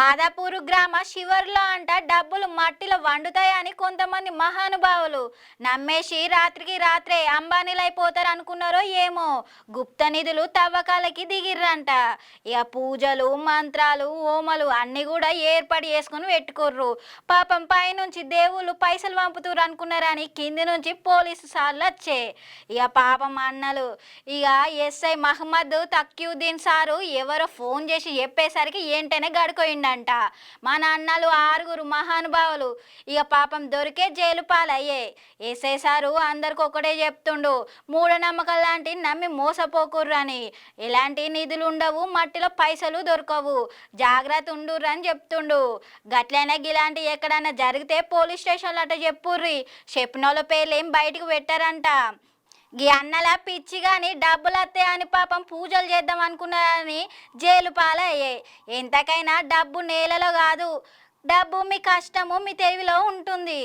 మాదాపూరు గ్రామ శివర్లో అంట డబ్బులు మట్టిలో వండుతాయని కొంతమంది మహానుభావులు నమ్మేసి రాత్రికి రాత్రే అంబానీలైపోతారు అనుకున్నారో ఏమో గుప్త నిధులు తవ్వకాలకి దిగిర్రంట. ఇక పూజలు మంత్రాలు హోమలు అన్నీ కూడా ఏర్పాటు చేసుకుని పెట్టుకోర్రు. పాపం పైనుంచి దేవుళ్ళు పైసలు పంపుతురు అనుకున్నారని కింది నుంచి పోలీసు సార్లు వచ్చే. ఇక పాపం అన్నలు ఇక ఎస్ఐ మహమ్మద్ తక్యూద్దీన్ సారు ఎవరో ఫోన్ చేసి చెప్పేసరికి ఏంటనే గడుకోయిండంట. మన అన్నలు 6 మహానుభావులు ఇక పాపం దొరికే జైలు పాలయ్యే. ఎస్ఐ సారు అందరికి ఒకటే చెప్తుండు, మూఢనమ్మకాలు లాంటి నమ్మి మోసపోకుర్రని. ఎలాంటి నిధులు ఉండవు, మట్టిలో పైసలు దొరకవు, జాగ్రత్త ఉండుర్రని చెప్తుండు. గట్లనే ఇలాంటి ఎక్కడన్నా జరిగితే పోలీస్ స్టేషన్లో అట చెప్పుర్రి, చెప్పినోళ్ళ పేర్లు ఏం బయటకు పెట్టారంట. గీ అన్నల పిచ్చి కానీ డబ్బులు వస్తాయి అని పాపం పూజలు చేద్దాం అనుకున్నారని జైలు పాలయ్యాయి. ఎంతకైనా డబ్బు నేలలో కాదు, డబ్బు మీ కష్టము మీ తెలివిలో ఉంటుంది.